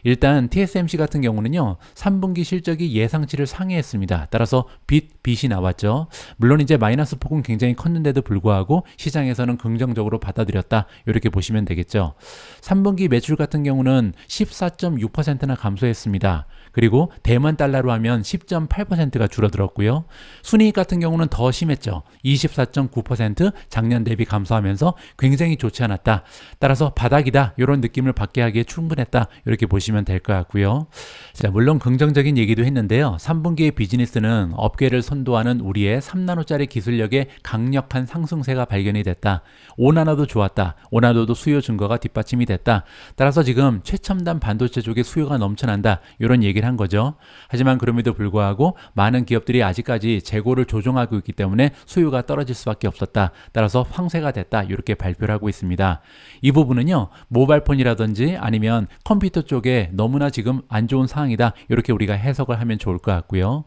일단 TSMC 같은 경우는요 3분기 실적이 예상치를 상회했습니다. 따라서 빚이 나왔죠. 물론 이제 마이너스 폭은 굉장히 컸는데도 불구하고 시장에서는 긍정적으로 받아들였다, 이렇게 보시면 되겠죠. 3분기 매출 같은 경우는 14.6%나 감소했습니다. 그리고 대만 달러로 하면 10.8%가 줄어들었고요. 순이익 같은 경우는 더 심했죠. 24.9% 작년 대비 감소하면서 굉장히 좋지 않았다. 따라서 바닥이다, 이런 느낌을 받게 하기에 충분했다, 이렇게 보시면 될 것 같고요. 자, 물론 긍정적인 얘기도 했는데요. 3분기의 비즈니스는 업계를 선도하는 우리의 3나노짜리 기술력의 강력한 상승세가 발견이 됐다. 5나노도 좋았다. 5나노도 수요 증거가 뒷받침이 됐다. 따라서 지금 최첨단 반도체 쪽에 수요가 넘쳐난다, 이런 얘기를 한 거죠. 하지만 그럼에도 불구하고 많은 기업들이 아직까지 재고를 조정하고 있기 때문에 수요가 떨어질 수밖에 없었다. 따라서 황새가 됐다, 이렇게 발표를 하고 있습니다. 이 부분은요 모바일폰이라든지 아니면 컴퓨터 쪽에 너무나 지금 안 좋은 상황이다, 이렇게 우리가 해석을 하면 좋을 것 같고요.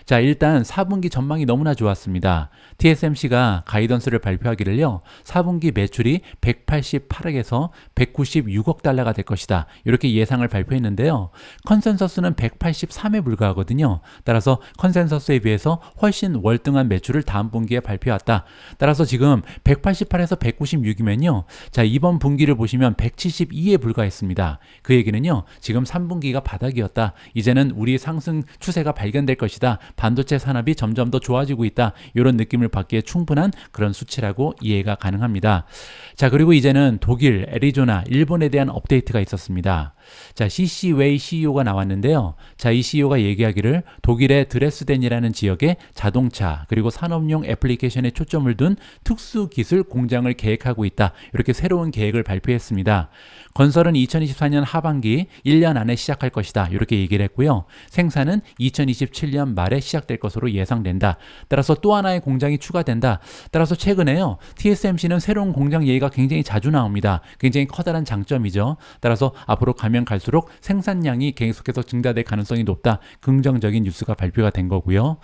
자, 일단 4분기 전망이 너무나 좋았습니다. TSMC가 가이던스를 발표하기를요 4분기 매출이 188억에서 196억 달러가 될 것이다, 이렇게 예상을 발표했는데요. 컨센서스는 183에 불과하거든요. 따라서 컨센서스에 비해서 훨씬 월등한 매출을 다음 분기에 발표했다. 따라서 지금 188에서 196이면요 자, 이번 분기를 보시면 172에 불과했습니다. 그 얘기는요 지금 3분기가 바닥이었다. 이제는 우리 상승 추세가 발견될 것이다. 반도체 산업이 점점 더 좋아지고 있다, 이런 느낌을 받기에 충분한 그런 수치라고 이해가 가능합니다. 자, 그리고 이제는 독일, 애리조나, 일본에 대한 업데이트가 있었습니다. 자, CC 웨이 CEO가 나왔는데요. 자, 이 CEO가 얘기하기를 독일의 드레스덴이라는 지역에 자동차 그리고 산업용 애플리케이션에 초점을 둔 특수 기술 공장을 계획하고 있다, 이렇게 새로운 계획을 발표했습니다. 건설은 2024년 하반기 1년 안에 시작할 것이다, 이렇게 얘기를 했고요. 생산은 2027년 말에 시작될 것으로 예상된다. 따라서 또 하나의 공장이 추가된다. 따라서 최근에요 TSMC는 새로운 공장 얘기가 굉장히 자주 나옵니다. 굉장히 커다란 장점이죠. 따라서 앞으로 가면 갈수록 생산량이 계속해서 증가될 가능성이 높다, 긍정적인 뉴스가 발표가 된 거고요.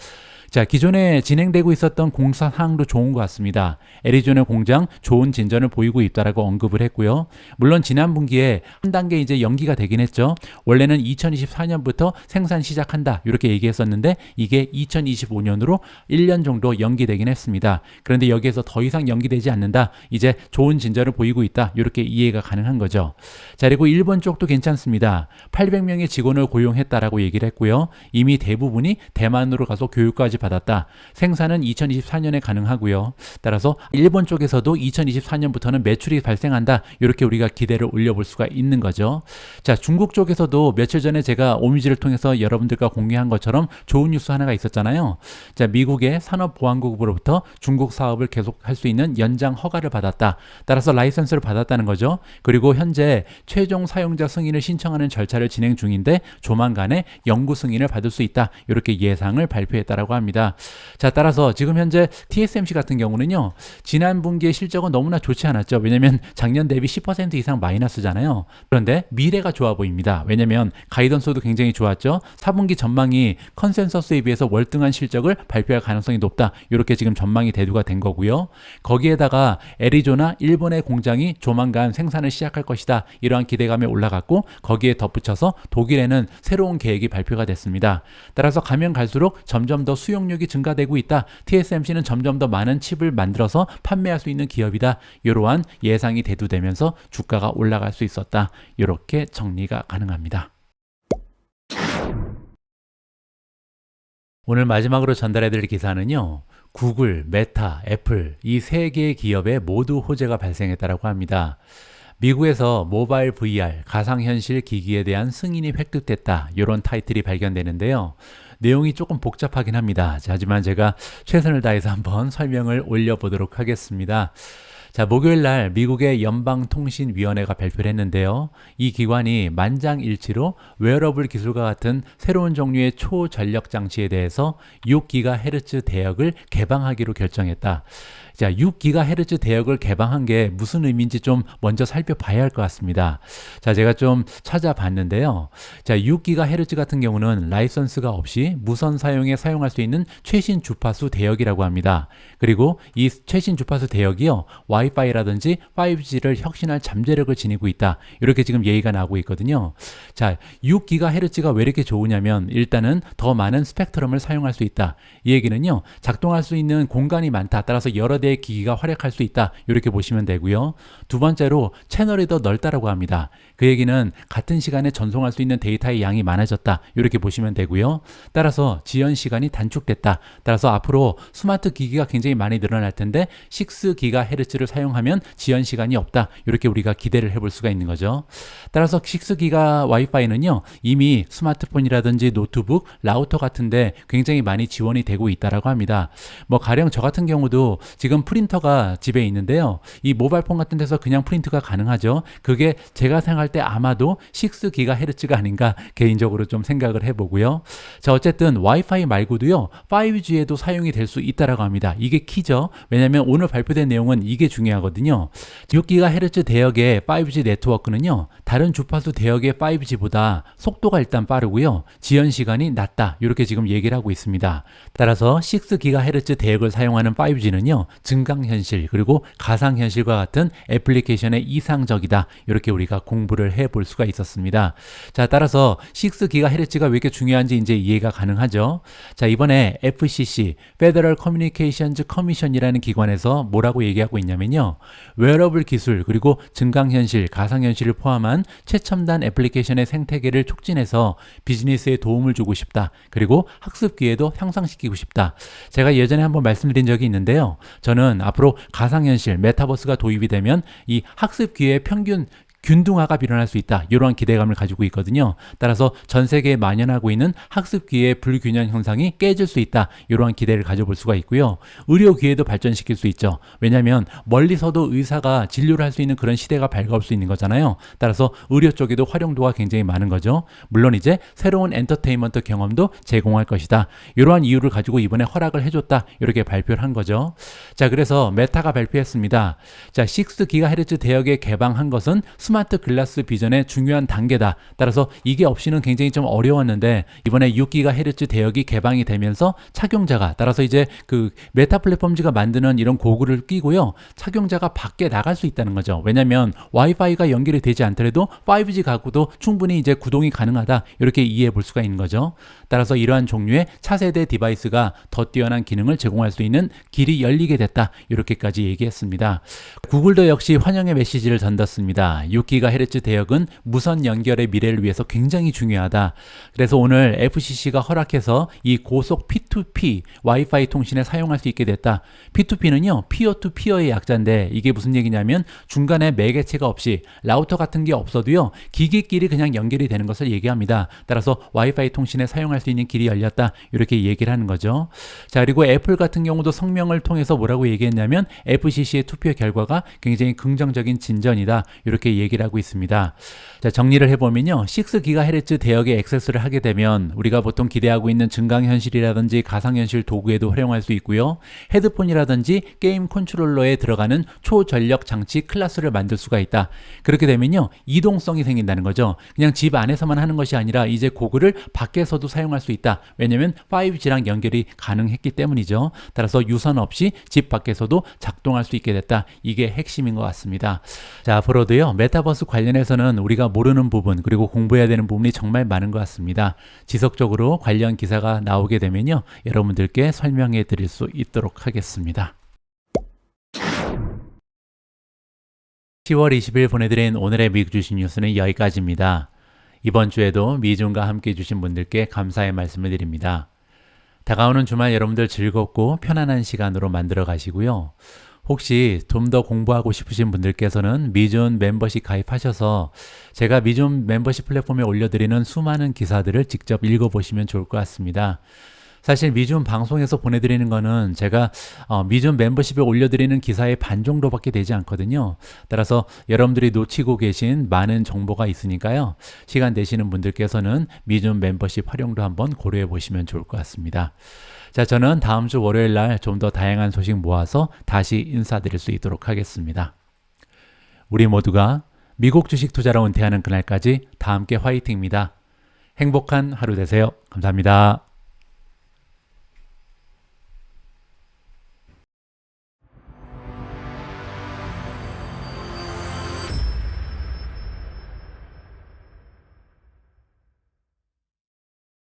자, 기존에 진행되고 있었던 공사 사항도 좋은 것 같습니다. 애리조나 공장 좋은 진전을 보이고 있다라고 언급을 했고요. 물론 지난 분기에 한 단계 이제 연기가 되긴 했죠. 원래는 2024년부터 생산 시작한다, 이렇게 얘기했었는데 이게 2025년으로 1년 정도 연기되긴 했습니다. 그런데 여기에서 더 이상 연기되지 않는다, 이제 좋은 진전을 보이고 있다, 이렇게 이해가 가능한 거죠. 자, 그리고 일본 쪽도 괜찮습니다. 800명의 직원을 고용했다라고 얘기를 했고요. 이미 대부분이 대만으로 가서 교육까지 받았다. 생산은 2024년에 가능하고요. 따라서 일본 쪽에서도 2024년부터는 매출이 발생한다, 이렇게 우리가 기대를 올려볼 수가 있는 거죠. 자, 중국 쪽에서도 며칠 전에 제가 오미지를 통해서 여러분들과 공유한 것처럼 좋은 뉴스 하나가 있었잖아요. 자, 미국의 산업보안국으로부터 중국 사업을 계속할 수 있는 연장 허가를 받았다. 따라서 라이선스를 받았다는 거죠. 그리고 현재 최종 사용자 승인을 신청하는 절차를 진행 중인데 조만간에 영구 승인을 받을 수 있다, 이렇게 예상을 발표했다라고 합니다. 자, 따라서 지금 현재 TSMC 같은 경우는요 지난 분기의 실적은 너무나 좋지 않았죠. 왜냐면 작년 대비 10% 이상 마이너스잖아요. 그런데 미래가 좋아 보입니다. 왜냐면 가이던스도 굉장히 좋았죠. 4분기 전망이 컨센서스에 비해서 월등한 실적을 발표할 가능성이 높다, 이렇게 지금 전망이 대두가 된 거고요. 거기에다가 애리조나 일본의 공장이 조만간 생산을 시작할 것이다, 이러한 기대감에 올라갔고 거기에 덧붙여서 독일에는 새로운 계획이 발표가 됐습니다. 따라서 가면 갈수록 점점 더 수용력이 증가되고 있다. TSMC는 점점 더 많은 칩을 만들어서 판매할 수 있는 기업이다. 이러한 예상이 대두되면서 주가가 올라갈 수 있었다. 이렇게 정리가 가능합니다. 오늘 마지막으로 전달해드릴 기사는요. 구글, 메타, 애플 이 세 개의 기업에 모두 호재가 발생했다고 합니다. 미국에서 모바일 VR, 가상현실 기기에 대한 승인이 획득됐다. 이런 타이틀이 발견되는데요. 내용이 조금 복잡하긴 합니다. 자, 하지만 제가 최선을 다해서 한번 설명을 올려보도록 하겠습니다. 자, 목요일 날 미국의 연방통신위원회가 발표를 했는데요. 이 기관이 만장일치로 웨어러블 기술과 같은 새로운 종류의 초전력 장치에 대해서 6GHz 대역을 개방하기로 결정했다. 자, 6GHz 대역을 개방한 게 무슨 의미인지 좀 먼저 살펴봐야 할 것 같습니다. 자, 제가 좀 찾아봤는데요. 자, 6GHz 같은 경우는 라이선스가 없이 무선 사용에 사용할 수 있는 최신 주파수 대역이라고 합니다. 그리고 이 최신 주파수 대역이요, 와이파이라든지 5G를 혁신할 잠재력을 지니고 있다. 이렇게 지금 얘기가 나오고 있거든요. 자, 6GHz가 왜 이렇게 좋으냐면 일단은 더 많은 스펙트럼을 사용할 수 있다. 이 얘기는요, 작동할 수 있는 공간이 많다. 따라서 여러 대의 기기가 활약할 수 있다. 이렇게 보시면 되고요. 두 번째로 채널이 더 넓다라고 합니다. 그 얘기는 같은 시간에 전송할 수 있는 데이터의 양이 많아졌다. 이렇게 보시면 되고요. 따라서 지연 시간이 단축됐다. 따라서 앞으로 스마트 기기가 굉장히 많이 늘어날 텐데 6GHz를 사용하면 지연 시간이 없다. 이렇게 우리가 기대를 해볼 수가 있는 거죠. 따라서 6GHz 와이파이는요, 이미 스마트폰이라든지 노트북, 라우터 같은데 굉장히 많이 지원이 되고 있다라고 합니다. 뭐 가령 저 같은 경우도 지금 프린터가 집에 있는데요. 이 모바일폰 같은 데서 그냥 프린트가 가능하죠. 그게 제가 생각할 때 아마도 6GHz가 아닌가 개인적으로 좀 생각을 해보고요. 자, 어쨌든 와이파이 말고도요, 5G에도 사용이 될 수 있다라고 합니다. 이게 키죠. 왜냐하면 오늘 발표된 내용은 이게 중요하거든요. 6GHz 대역의 5G 네트워크는요, 다른 주파수 대역의 5G보다 속도가 일단 빠르고요, 지연 시간이 낮다. 이렇게 지금 얘기를 하고 있습니다. 따라서 6GHz 대역을 사용하는 5G는요, 증강현실 그리고 가상현실과 같은 애플리케이션에 이상적이다. 이렇게 우리가 공부를 해볼 수가 있었습니다. 자, 따라서 6GHz가 왜 이렇게 중요한지 이제 이해가 가능하죠. 자, 이번에 FCC, Federal Communications Commission이라는 기관에서 뭐라고 얘기하고 있냐면요, 웨어러블 기술 그리고 증강현실, 가상현실을 포함한 최첨단 애플리케이션의 생태계를 촉진해서 비즈니스에 도움을 주고 싶다. 그리고 학습 기회도 향상시키고 싶다. 제가 예전에 한번 말씀드린 적이 있는데요. 저는 앞으로 가상현실, 메타버스가 도입이 되면 이 학습 기회의 평균 균등화가 일어날 수 있다. 이러한 기대감을 가지고 있거든요. 따라서 전 세계에 만연하고 있는 학습 기회의 불균형 현상이 깨질 수 있다. 이러한 기대를 가져볼 수가 있고요. 의료 기회도 발전시킬 수 있죠. 왜냐하면 멀리서도 의사가 진료를 할 수 있는 그런 시대가 밝아올 수 있는 거잖아요. 따라서 의료 쪽에도 활용도가 굉장히 많은 거죠. 물론 이제 새로운 엔터테인먼트 경험도 제공할 것이다. 이러한 이유를 가지고 이번에 허락을 해줬다. 이렇게 발표를 한 거죠. 자, 그래서 메타가 발표했습니다. 자, 6GHz 대역에 개방한 것은 스마트 글라스 비전의 중요한 단계다. 따라서 이게 없이는 굉장히 좀 어려웠는데 이번에 6GHz 대역이 개방이 되면서 착용자가, 따라서 이제 그 메타 플랫폼즈가 만드는 이런 고글을 끼고요, 착용자가 밖에 나갈 수 있다는 거죠. 왜냐하면 와이파이가 연결이 되지 않더라도 5G 갖고도 충분히 이제 구동이 가능하다. 이렇게 이해해 볼 수가 있는 거죠. 따라서 이러한 종류의 차세대 디바이스가 더 뛰어난 기능을 제공할 수 있는 길이 열리게 됐다. 이렇게까지 얘기했습니다. 구글도 역시 환영의 메시지를 전했습니다. 6GHz 대역은 무선 연결의 미래를 위해서 굉장히 중요하다. 그래서 오늘 FCC가 허락해서 이 고속 P2P 와이파이 통신에 사용할 수 있게 됐다. P2P는요, 피어 투 피어의 약자인데 이게 무슨 얘기냐면 중간에 매개체가 없이 라우터 같은 게 없어도요, 기기끼리 그냥 연결이 되는 것을 얘기합니다. 따라서 와이파이 통신에 사용할 수 있는 길이 열렸다. 이렇게 얘기를 하는 거죠. 자, 그리고 애플 같은 경우도 성명을 통해서 뭐라고 얘기했냐면 FCC의 투표 결과가 굉장히 긍정적인 진전이다. 이렇게 얘기를 하고 있습니다. 자, 정리를 해보면요, 6GHz 대역에 액세스를 하게 되면 우리가 보통 기대하고 있는 증강현실이라든지 가상현실 도구에도 활용할 수 있고요, 헤드폰이라든지 게임 컨트롤러에 들어가는 초전력 장치 클래스를 만들 수가 있다. 그렇게 되면요, 이동성이 생긴다는 거죠. 그냥 집 안에서만 하는 것이 아니라 이제 고글을 밖에서도 사용할 수 있다. 왜냐하면 5G랑 연결이 가능했기 때문이죠. 따라서 유선 없이 집 밖에서도 작동할 수 있게 됐다. 이게 핵심인 것 같습니다. 자, 앞으로도요, 메타버스 관련해서는 우리가 모르는 부분 그리고 공부해야 되는 부분이 정말 많은 것 같습니다. 지속적으로 관련 기사가 나오게 되면요, 여러분들께 설명해 드릴 수 있도록 하겠습니다. 10월 20일 보내드린 오늘의 미국 주식 뉴스는 여기까지입니다. 이번 주에도 미중과 함께 해주신 분들께 감사의 말씀을 드립니다. 다가오는 주말 여러분들 즐겁고 편안한 시간으로 만들어 가시고요. 혹시 좀 더 공부하고 싶으신 분들께서는 미준 멤버십 가입하셔서 제가 미준 멤버십 플랫폼에 올려드리는 수많은 기사들을 직접 읽어보시면 좋을 것 같습니다. 사실 미준 방송에서 보내드리는 거는 제가 미준 멤버십에 올려드리는 기사의 반 정도밖에 되지 않거든요. 따라서 여러분들이 놓치고 계신 많은 정보가 있으니까요. 시간 되시는 분들께서는 미준 멤버십 활용도 한번 고려해 보시면 좋을 것 같습니다. 자, 저는 다음 주 월요일 날 좀 더 다양한 소식 모아서 다시 인사드릴 수 있도록 하겠습니다. 우리 모두가 미국 주식 투자로 은퇴하는 그날까지 다 함께 화이팅입니다. 행복한 하루 되세요. 감사합니다.